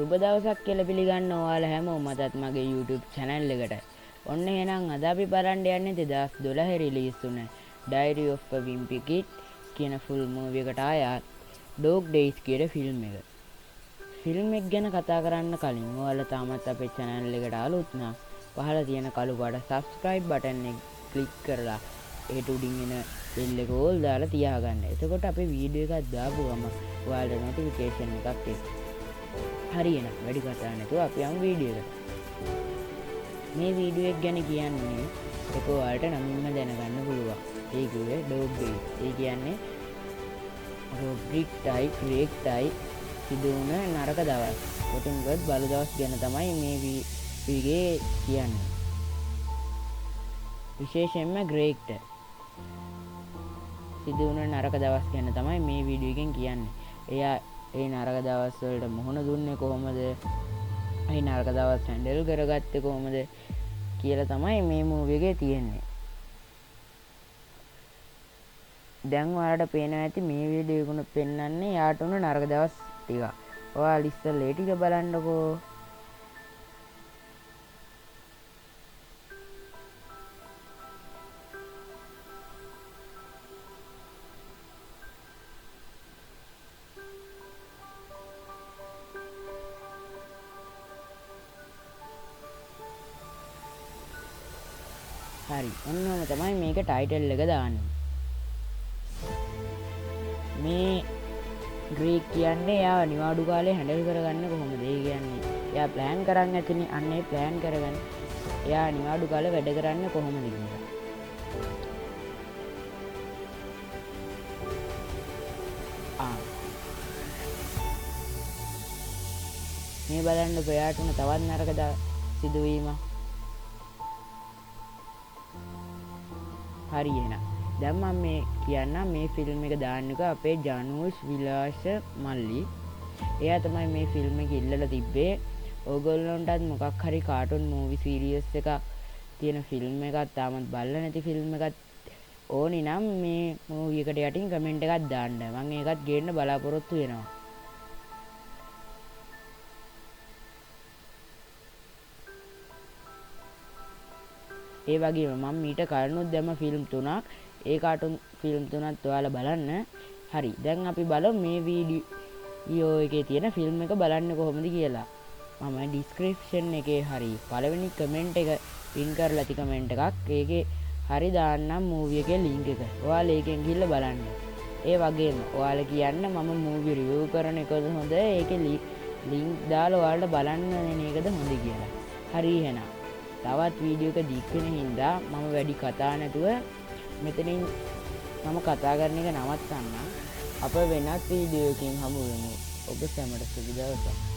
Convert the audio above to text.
සුබ දවසක් කියලා පිළිගන්න ඔයාලා හැමෝම අදත් මගේ YouTube channel එකට. ඔන්න එහෙනම් අද අපි බලන්න යන්නේ 2012 රිලීස් වුණ Diary of a Wimpy Kid කියන full movie එකට ආයත් Dog Days කියන ෆිල්ම් එක. ෆිල්ම් එක ගැන කතා කරන්න කලින් ඔයාලා තාමත් අපේ channel එකට අලුත් නම් පහළ තියෙන කළු පාට subscribe button එක click කරලා ඒට උඩින් එන bell එක ඕල් දාලා තියාගන්න. එතකොට අපේ වීඩියෝ එකක් දාපු ගමන් ඔයාලට notification එකක් එනවා. හරි එහෙනම් වැඩි කතා නැතුව අපි යමු වීඩියෝ එකට. මේ වීඩියෝ එක ගැන කියන්නේ ඒක ඔයාලට නමින්ම දැනගන්න පුළුවන්. ඒ කිව්වේ Dog Days. ඒ කියන්නේ රොබ්රික්ටයි ක්‍රේග්ටයි සිදු වුණ නරක දවස්. කොටින්ගත් බල දවස් ගැන තමයි මේ වීඩියෝ කියන්නේ. විශේෂයෙන්ම ග්‍රේග්ට සිදු වුණ නරක දවස් ගැන තමයි මේ වීඩියෝ එකෙන් කියන්නේ. එයා ඒ නරක දවස් වලට මුහුණ දුන්නේ කොහොමද? ඒ නරක දවස් හැන්ඩල් කරගත්තේ කොහොමද කියලා තමයි මේ මූවි එකේ තියෙන්නේ. දැන් ඔයාලට පේනවා ඇති මේ වීඩියෝ එකන පෙන්වන්නේ යාට උන නරක දවස් ටික. ඔයාලා ඉස්සෙල්ලා ඒ ටික බලන්නකෝ. හරි ඔන්නම තමයි මේක ටයිටල් එක දාන්නේ. මේ ග්‍රීක් කියන්නේ එයා නිවාඩු කාලේ හැන්ඩල් කරගන්න කොහොමද? ඒ කියන්නේ එයා ප්ලෑන් කරන් ඇතිනේ. අන්න ඒ ප්ලෑන් කරගන්න එයා නිවාඩු කාලේ වැඩ කරන්නේ කොහොමද කියලා. මේ බලන්න ඔයාට උන තවත් නරක සිදුවීම. හරි එහෙනම් දැන් මම මේ කියන්නම් මේ ෆිල්ම් එක දාන්නක අපේ ජනුස් විලාස මල්ලි. එයා තමයි මේ ෆිල්ම් එක ඉල්ලලා තිබ්බේ. ඕගොල්ලන්ටත් මොකක් හරි කාටුන් මූවි සීරීස් එකක් තියෙන ෆිල්ම් එකක් තාමත් බලලා නැති ෆිල්ම් එකක් ඕනි නම් මේ මූවි එකට යටින් කමෙන්ට් එකක් දාන්න. මම ඒකත් ගේන්න බලාපොරොත්තු වෙනවා. ඒ වගේම මම මීට කලිනුත් දැම්ම ෆිල්ම් 3ක්. ඒ කාටුන් ෆිල්ම් 3ත් ඔයාලා බලන්න. හරි දැන් අපි බලමු මේ වීඩියෝ එකේ තියෙන ෆිල්ම් එක බලන්න කොහොමද කියලා. මම ඩිස්ක්‍රිප්ෂන් එකේ හරි පළවෙනි කමෙන්ට් එක පින් කරලා ති කමෙන්ට් එකක්. ඒකේ හරි දාන්නම් මූවි එකේ ලින්ක් එක. ඔයාලා ඒකෙන් ගිහලා බලන්න. ඒ වගේම ඔයාලා කියන්න මම මූවි රිවිව් කරන එකද හොඳ? ඒකේ ලින්ක් දාලා ඔයාලට බලන්න දෙන එකද හොඳ කියලා. හරි එහෙනම් තවත් වීඩියෝ එක දික් වෙන හින්දා මම වැඩි කතා නැතුව මෙතනින් මම කතා කරන එක නවත්තන්න. අප වෙනත් වීඩියෝ එකකින් හමු වෙමු. ඔබ සැමට සුබ දවසක්.